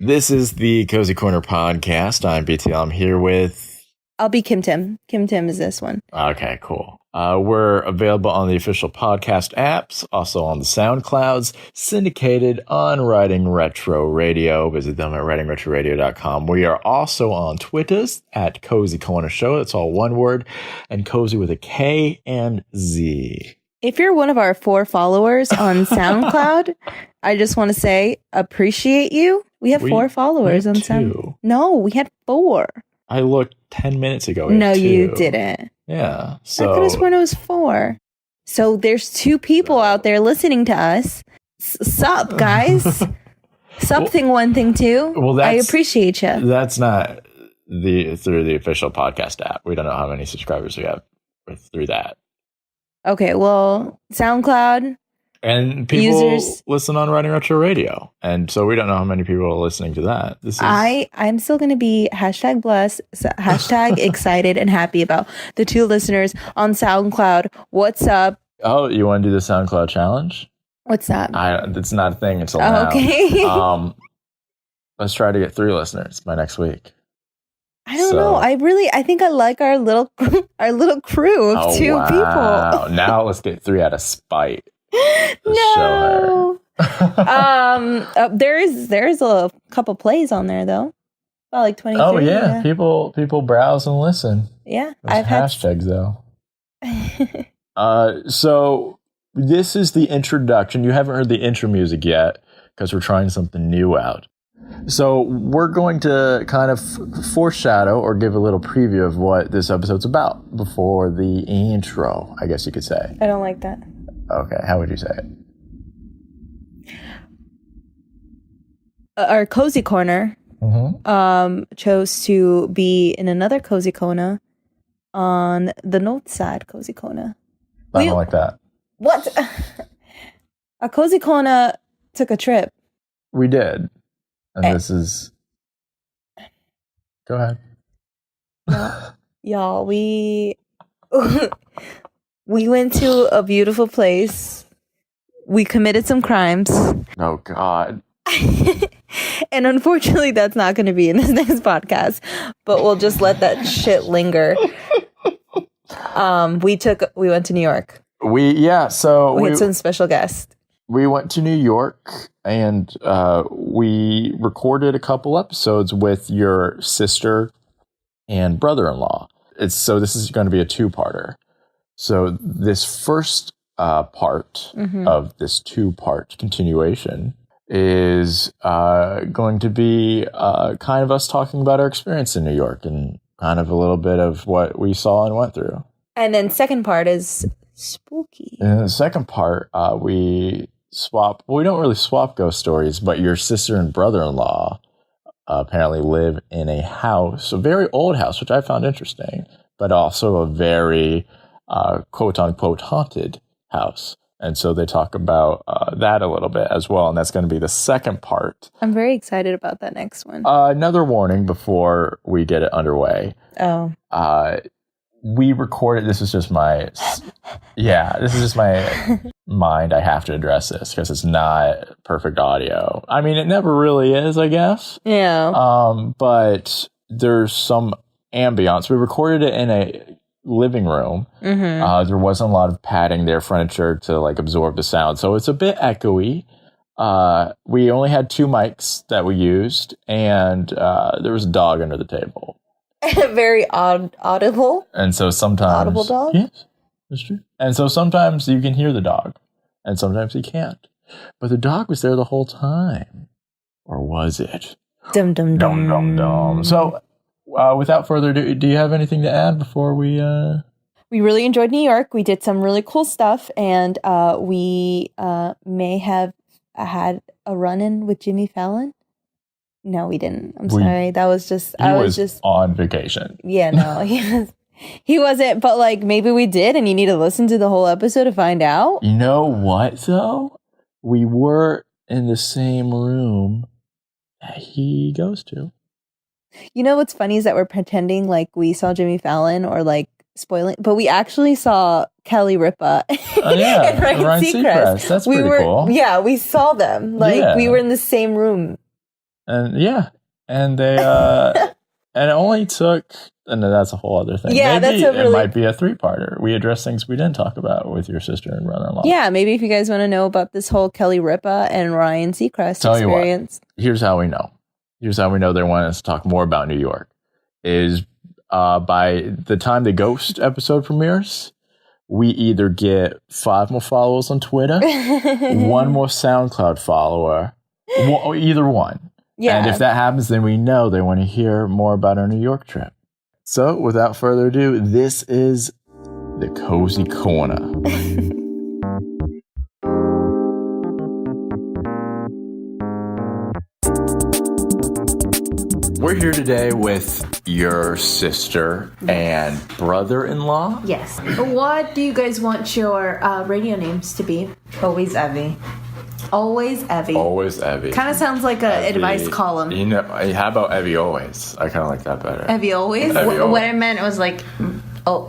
This is the Cozy Corner podcast. I'm BTL. I'm here with... I'll be Kim Tim. Kim Tim is this one. Okay, cool. We're available on the official podcast apps, also on the SoundClouds, syndicated on Writing Retro Radio. Visit them at writingretroradio.com. We are also on Twitters at Cozy Corner Show. That's all one word. And Cozy with a K and Z. If you're one of our 4 followers on SoundCloud, I just want to say, appreciate you. We have 4 followers on SoundCloud. No, we had 4. I looked 10 minutes ago. No, you didn't. Yeah. So I could have sworn it was 4. So there's 2 people out there listening to us. Sup, guys? Sup, thing 1, thing 2. Well, I appreciate you. That's not through the official podcast app. We don't know how many subscribers we have through that. Okay, well, SoundCloud. And people listen on Writing Retro Radio. And so we don't know how many people are listening to that. I'm still going to be #blessed, #excited and happy about the 2 listeners on SoundCloud. What's up? Oh, you want to do the SoundCloud challenge? What's that? It's not a thing until now. Okay. Let's try to get 3 listeners by next week. I don't know. I think I like our little crew of 2 people. Now let's get 3 out of spite. No. There's a couple plays on there though. About like 23. Oh yeah. People browse and listen. Yeah. There's hashtags though. So this is the introduction. You haven't heard the intro music yet because we're trying something new out. So we're going to kind of foreshadow or give a little preview of what this episode's about before the intro, I guess you could say. I don't like that. Okay, how would you say it? Our Cozy Corner chose to be in another Cozy Corner on the north side Cozy Corner. I don't like that. What? Our Cozy Corner took a trip. We did. And this is... Go ahead. Y'all, we went to a beautiful place. We committed some crimes. Oh, God. And unfortunately, that's not going to be in this next podcast. But we'll just let that shit linger. We went to New York. We had some special guests. We went to New York and we recorded a couple episodes with your sister and brother-in-law. This is going to be a 2-parter. So this first part of this 2-part continuation is going to be kind of us talking about our experience in New York and kind of a little bit of what we saw and went through. And then second part is spooky. And the second part, we don't really swap ghost stories, but your sister and brother-in-law apparently live in a house, a very old house, which I found interesting, but also a very quote-unquote haunted house. And so they talk about that a little bit as well, and that's going to be the second part. I'm very excited about that next one. Another warning before we get it underway. Oh. We recorded, this is just my mind. I have to address this because it's not perfect audio. I mean, it never really is, I guess. Yeah. But there's some ambiance. We recorded it in a living room. There wasn't a lot of padding there, furniture to like absorb the sound. So it's a bit echoey. We only had 2 mics that we used, and there was a dog under the table. Very audible. And so sometimes... Audible dog? Yes, that's true. And so sometimes you can hear the dog, and sometimes you can't. But the dog was there the whole time. Or was it? Dum, dum, dum. Dum, dum, dum. So, without further ado, do you have anything to add before we... We really enjoyed New York. We did some really cool stuff, and we may have had a run-in with Jimmy Fallon. No, we didn't. I'm sorry. That was just... He was just on vacation. Yeah, no. He wasn't, but like maybe we did, and you need to listen to the whole episode to find out. You know what, though? We were in the same room that he goes to. You know what's funny is that we're pretending like we saw Jimmy Fallon or like spoiling, but we actually saw Kelly Ripa and Ryan Seacrest. That's pretty cool. Yeah, we saw them. Like we were in the same room. And yeah, and they and it only took, and that's a whole other thing. Yeah, maybe that's a really... it might be a 3-parter. We address things we didn't talk about with your sister and brother-in-law. Yeah, maybe if you guys want to know about this whole Kelly Ripa and Ryan Seacrest experience. Here's how we know. Here's how we know they want us to talk more about New York. Is by the time the Ghost episode premieres, we either get 5 more followers on Twitter, 1 more SoundCloud follower, either one. Yeah. And if that happens, then we know they want to hear more about our New York trip. So, without further ado, this is the Cozy Corner. We're here today with your sister and brother-in-law. Yes. What do you guys want your radio names to be? Always Evie. Always Evie. Always Evie. Kind of sounds like an advice column. You know, how about Evie Always? I kind of like that better. Evie Always? Evie always. What I meant was like,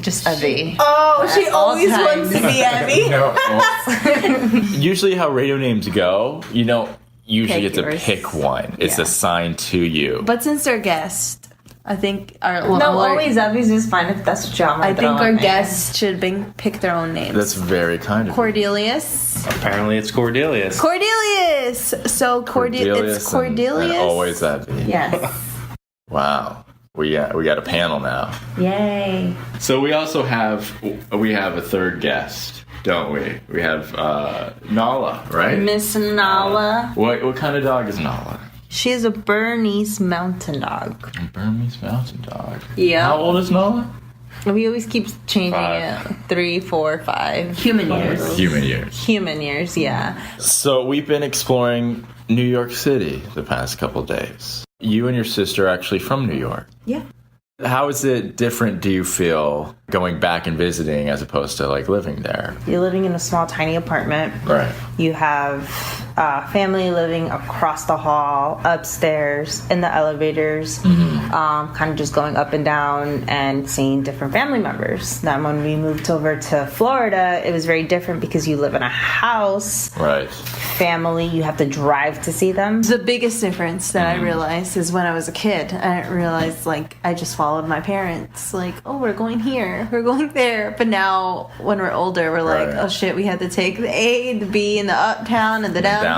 just Evie. Oh, she always wants to be Evie. No, well, usually how radio names go, you don't usually get to pick one. It's assigned to you. But since they're guests, I think Always Evie's is fine if that's what y'all. I think our guests should pick their own names. That's very kind of Cordelius. Apparently it's Cordelius. Cordelius! So it's Cordelius. And always Evie. Yes. Wow. We got a panel now. Yay. So we also have a third guest, don't we? We have Nala, right? Miss Nala. What kind of dog is Nala? She is a Bernese Mountain Dog. A Bernese Mountain Dog. Yeah. How old is Nala? We always keep changing it. 3, 4, 5. Human years. Human years, yeah. So we've been exploring New York City the past couple days. You and your sister are actually from New York. Yeah. How is it different, do you feel, going back and visiting as opposed to like living there? You're living in a small, tiny apartment. Right. You have family living across the hall, upstairs, in the elevators, kind of just going up and down and seeing different family members. Then when we moved over to Florida, it was very different because you live in a house. Right. Family, you have to drive to see them. The biggest difference that I realized is when I was a kid, I didn't realize, like, I just followed my parents. Like, oh, we're going here, we're going there. But now, when we're older, we're like, oh shit, we had to take the A, the B, and the uptown, and the downtown.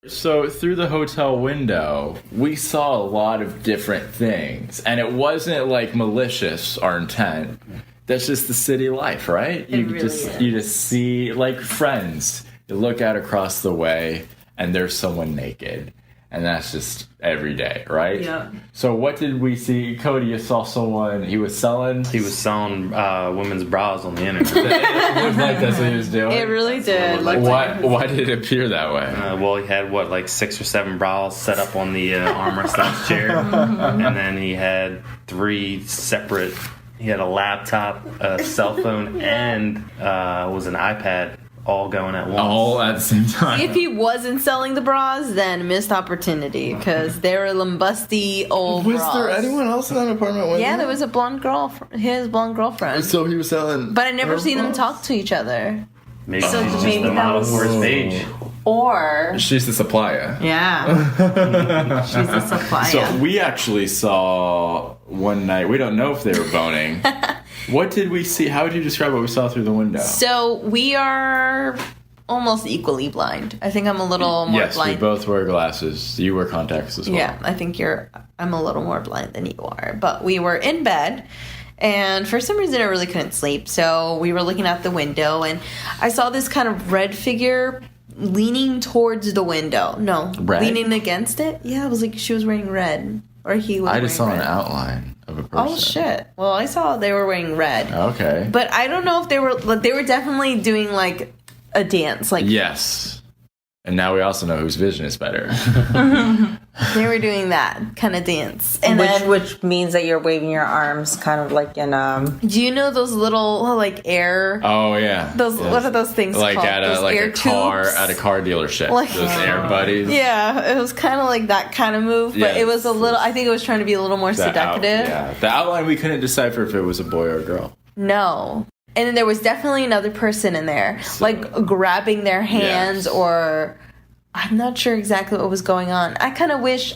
So through the hotel window, we saw a lot of different things. And it wasn't like malicious, our intent. That's just the city life, right? You just see, like, friends. You look out across the way, and there's someone naked. And that's just every day, right? Yeah. So what did we see? Cody, you saw someone, he was selling women's bras on the internet. It looked like that's what he was doing. It really did. Why did it appear that way? Well, he had, 6 or 7 bras set up on the armrest lounge chair. And then he had 3 separate... He had a laptop, a cell phone, and was an iPad all going at once. All at the same time. If he wasn't selling the bras, then missed opportunity, because they were lumbusty old bras. Was there anyone else in that apartment? Yeah, there was a blonde girl, his blonde girlfriend. So he was selling... But I never seen them talk to each other. Maybe she's just the model for his page. Or... She's the supplier. Yeah. She's the supplier. So we actually saw one night, we don't know if they were boning. What did we see? How would you describe what we saw through the window? So we are almost equally blind. I think I'm a little more blind. Yes, we both wear glasses. You wear contacts as well. Yeah, I think I'm a little more blind than you are. But we were in bed, and for some reason I really couldn't sleep. So we were looking out the window, and I saw this kind of red figure leaning towards the window. No, red? Leaning against it. Yeah, it was like she was wearing red. Or he was I just saw red. An outline of a person. Oh, shit. Well, I saw they were wearing red. Okay. But I don't know if they were definitely doing, like, a dance. Like yes. And now we also know whose vision is better. They were doing that kind of dance. And which means that you're waving your arms kind of like in... Do you know those little, like, air... Oh, yeah. Those yes. What are those things like called? At a, those like air a car, tubes? at a car dealership. Like, those air buddies. Yeah, it was kind of like that kind of move. But yeah, it was a little... I think it was trying to be a little more seductive. The outline, we couldn't decipher if it was a boy or a girl. No. And then there was definitely another person in there. So, like, grabbing their hands or... I'm not sure exactly what was going on. I kind of wish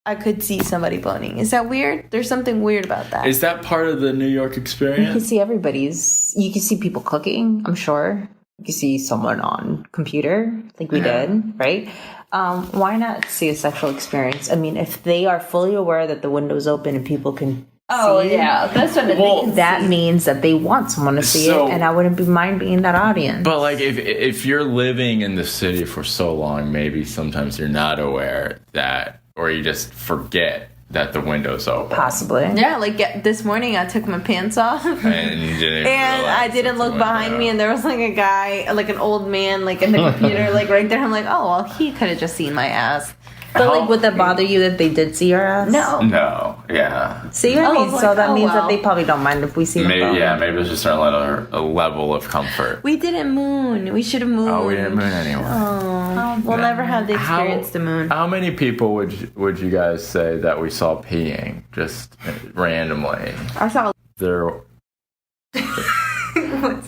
I could see somebody boning. Is that weird? There's something weird about that. Is that part of the New York You can experience? see everybody's. You can see people cooking, I'm sure. You can see someone on computer, like we did, right? Why not see a sexual experience? I mean, if they are fully aware that the window's open and people can see, that's what Well, that means that they want someone to see So- it, and I wouldn't be mind being that audience. But like if you're living in the city for so long, maybe sometimes you're not aware that, or you just forget that the window's open. Possibly. Yeah, like this morning I took my pants off. And you didn't even And realize I didn't that the look behind window- me, and there was like a guy, like an old man, like in the computer, like right there. I'm like, oh, well, he could have just seen my ass. But like, would that bother you that they did see your ass? No, yeah. See what I Oh, mean? like, So that oh, means well. that they probably don't mind if we see them. Maybe both. yeah, maybe it's just a level of comfort. We didn't moon. We should have mooned. Oh, we didn't moon anyone. Oh, we'll never have the experience to moon. How many people would you guys say that we saw peeing just randomly? I saw. There.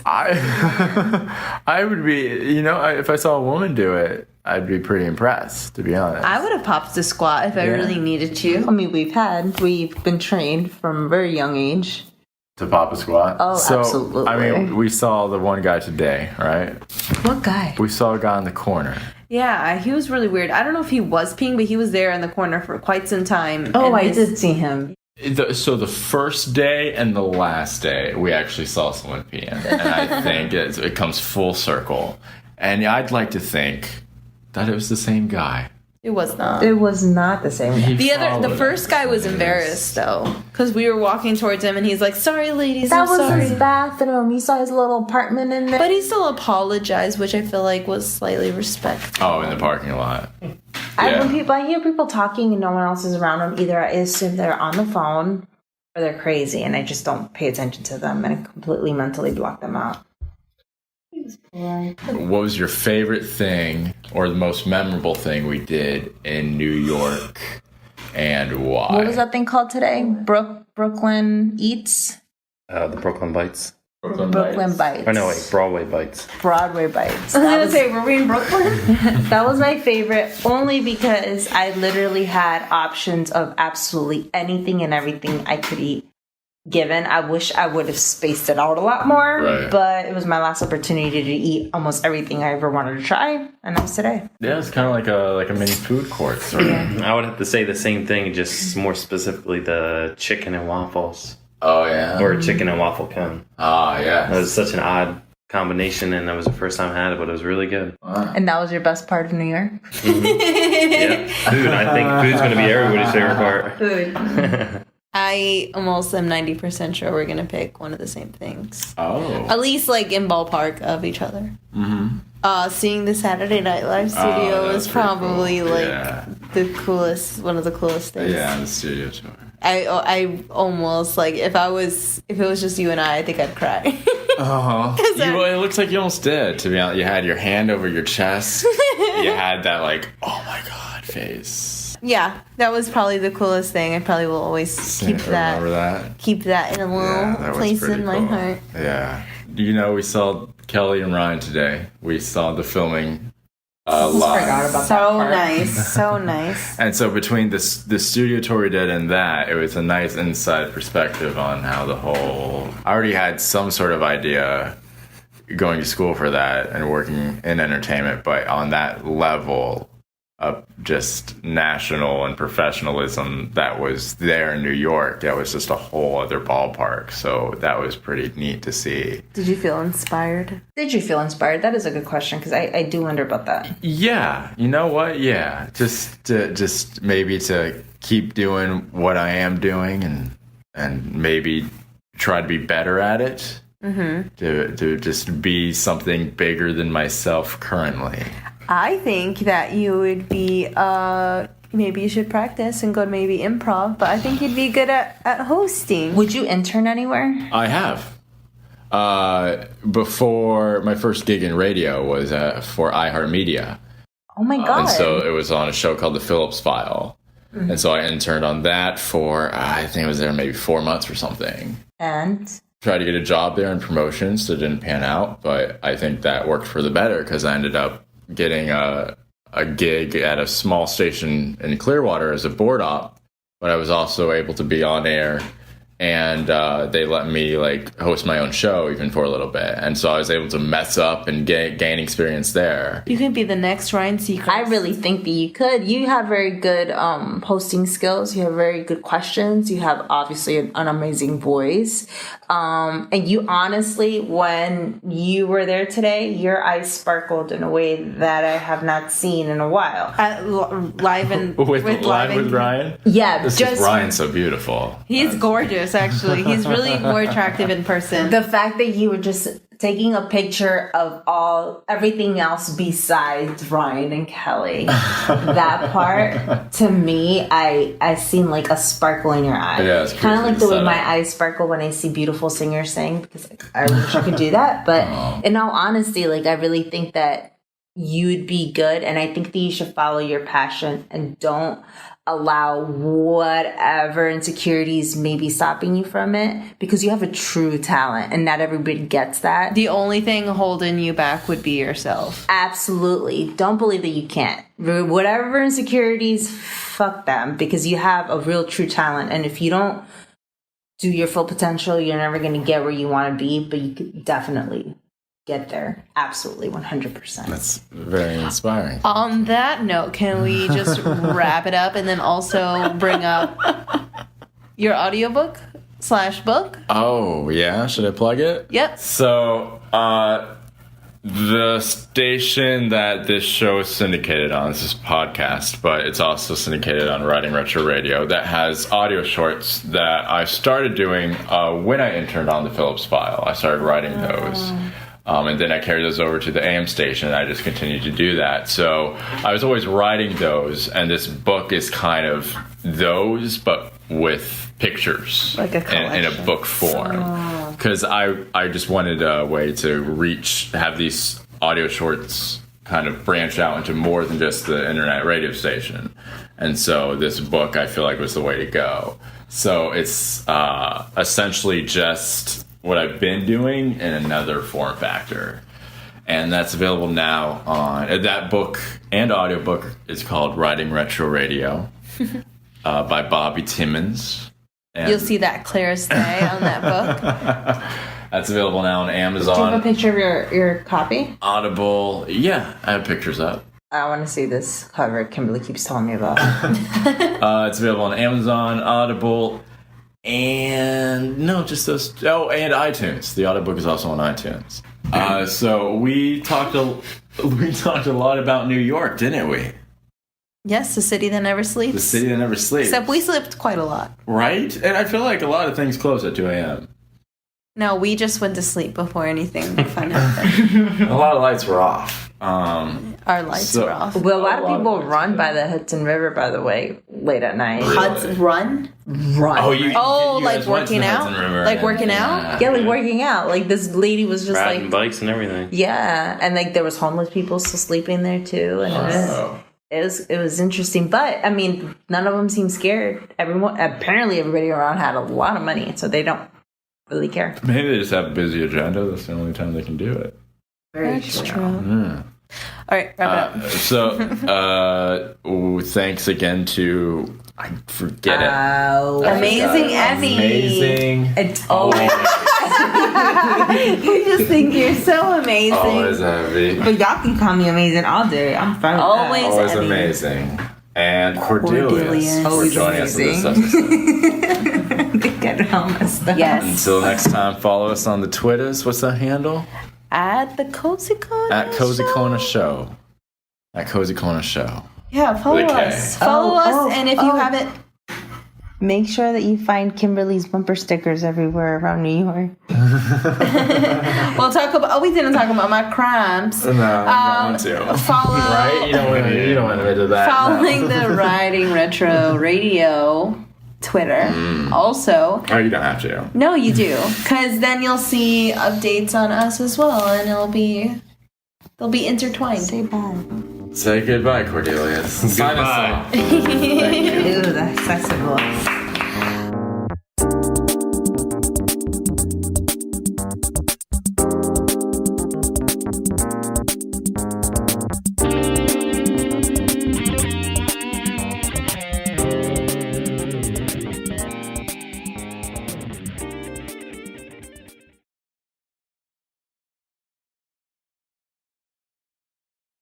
I would be, if I saw a woman do it, I'd be pretty impressed, to be honest. I would have popped the squat if I Yeah. really needed to. I mean, we've been trained from a very young age. To pop a squat. Oh, absolutely. I mean, we saw the one guy today, right? What guy? We saw a guy in the corner. Yeah, he was really weird. I don't know if he was peeing, but he was there in the corner for quite some time. Oh, and I his- did see him. So the first day and the last day, we actually saw someone peeing, and I think it comes full circle. And I'd like to think that it was the same guy. It was not. It was not the same. The first guy was embarrassed though, because we were walking towards him and he's like, "Sorry, ladies, That I'm was sorry." his bathroom. You saw his little apartment in there. But he still apologized, which I feel like was slightly respectful. Oh, in the parking lot. When I hear people talking and no one else is around them, either I assume they're on the phone or they're crazy, and I just don't pay attention to them and completely mentally block them out. What was your favorite thing or the most memorable thing we did in New York, and why? What was that thing called today? Brooklyn Eats? The Brooklyn Bites. Brooklyn Bites. Oh, no, wait, Broadway Bites. Broadway Bites. I was gonna say, were we in Brooklyn? That was my favorite, only because I literally had options of absolutely anything and everything I could eat. Given, I wish I would have spaced it out a lot more, Right. but it was my last opportunity to eat almost everything I ever wanted to try, and that was today. Yeah, it's kind of like a mini food court. Sort of. I would have to say the same thing, just more specifically the chicken and waffles. Oh yeah. Or chicken and waffle cone. Ah yeah. That was such an odd combination, and that was the first time I had it, but it was really good. And that was your best part of New York? Yeah. Food. I think food's going to be everybody's favorite part. Food. I almost am 90% sure we're gonna pick one of the same things. Oh. At least like in ballpark of each other. Mm-hmm. Seeing the Saturday Night Live studio that's is pretty probably cool. like Yeah. the coolest, one of the coolest things. Yeah, the studio tour. I almost like if it was just you and I think I'd cry. Well, it looks like you almost did. To be honest, you had your hand over your chest. You had that like, oh my god, face. Yeah, that was probably the coolest thing. I probably will always keep that. Remember that? Keep that in a little that was place pretty in my cool. heart. Yeah. We saw Kelly and Ryan today. We saw the filming live. Forgot about So nice, so nice. And so between the studio tour we did and that, it was a nice inside perspective on how the whole... I already had some sort of idea going to school for that and working in entertainment, but on that level of just national and professionalism that was there in New York, that was just a whole other ballpark. So that was pretty neat to see. Did you feel inspired? Did you feel inspired? That is a good question, because I do wonder about that. Yeah, you know what? Yeah, just maybe to keep doing what I am doing and maybe try to be better at it. Mm-hmm. To just be something bigger than myself currently. I think that you would be, maybe you should practice and go to maybe improv, but I think you'd be good at hosting. Would you intern anywhere? I have. Before my first gig in radio was for iHeartMedia. Oh my god. And so it was on a show called The Phillips File. Mm-hmm. And so I interned on that for, I think it was there maybe 4 months or something. And? Tried to get a job there in promotions that didn't pan out, but I think that worked for the better because I ended up getting a a gig at a small station in Clearwater as a board op, but I was also able to be on air. And they let me like host my own show even for a little bit, and so I was able to mess up and gain experience there. You can be the next Ryan Seacrest. I really think that you could. You have very good hosting skills. You have very good questions. You have obviously an amazing voice. And you honestly, when you were there today, your eyes sparkled in a way that I have not seen in a while. Live and with Ryan. Yeah, This is Ryan's so beautiful. He's gorgeous, actually. He's really more attractive in person. The fact that you were just taking a picture of everything else besides Ryan and Kelly, that part, to me, I seen like a sparkle in your eye. Yeah, it's kind of like the way setup. my eyes sparkle when I see beautiful singers sing, because I wish I could do that. But in all honesty, like I really think that you'd be good, and I think that you should follow your passion and don't allow whatever insecurities may be stopping you from it, because you have a true talent and not everybody gets that. The only thing holding you back would be yourself. Absolutely. Don't believe that you can't. Whatever insecurities, fuck them, because you have a real true talent, and if you don't do your full potential, you're never going to get where you want to be, but you could definitely get there. Absolutely, 100%. That's very inspiring. On that note, can we just wrap it up and then also bring up your audiobook / book? Oh, yeah? Should I plug it? Yep. So, the station that this show is syndicated on, this is podcast, but it's also syndicated on Writing Retro Radio, that has audio shorts that I started doing when I interned on the Phillips File. I started writing those. And then I carried those over to the AM station, and I just continued to do that. So I was always writing those, and this book is kind of those, but with pictures, Like a in a book form. Because I just wanted a way to have these audio shorts kind of branch out into more than just the internet radio station. And so this book, I feel like, was the way to go. So it's essentially just what I've been doing in another form factor. And that's available now on that book and audiobook is called Writing Retro Radio by Bobby Timmons. And You'll see that clear as day on that book. that's available now on Do you have a Amazon, picture of your copy? Audible. Yeah, I have pictures up. I want to see this cover Kimberly keeps telling me about. It's available on Amazon, Audible, and just those. Oh, and iTunes. The audiobook is also on iTunes. So we talked a lot about New York, didn't we? Yes, the city that never sleeps. The city that never sleeps. Except we slept quite a lot. Right? And I feel like a lot of things close at 2 a.m. No, we just went to sleep before anything fun happened. A lot of lights were off. Our lights were off. Well, a lot of people run by the Hudson River, by the way, late at night. Hudson Run? Run. Oh, you Like guys went to working the out? Hudson River Like and- working out? Yeah, like working out. Like this lady was just Riding like, bikes and everything. yeah, and like there was homeless people still sleeping there too, and Oh. it was interesting. But I mean, none of them seemed scared. Apparently everybody around had a lot of money, so they don't really care. Maybe they just have a busy agenda. That's the only time they can do it. Very That's true. true. All right, wrap it up. So, thanks again to I forget it. Oh, Amazing Effie. Amazing. It's always. You just think you're so amazing. Always heavy. But y'all can call me amazing all day. I'm fine with Always. that. Always Effie. amazing. And Cordelius for Always joining us in this amazing. episode. Get all messed up. Yes. Until next time, follow us on the Twitters. What's the handle? At the Cozy Corner At Cozy Show. Corner Show. At Cozy Corner Show. Yeah, follow With a K. us. Follow us, and if you haven't... Make sure that you find Kimberly's bumper stickers everywhere around New York. We'll talk about... Oh, we didn't talk about my crimes. No, I don't want to. Follow... Right? You don't want to do that. Following the Writing Retro Radio Twitter. Also... Oh, you don't have to. No, you do. Because then you'll see updates on us as well, and they'll be intertwined. Say bye. Say goodbye, Cordelius. Sign us Goodbye. off. Thank you. Ew, that's sexual.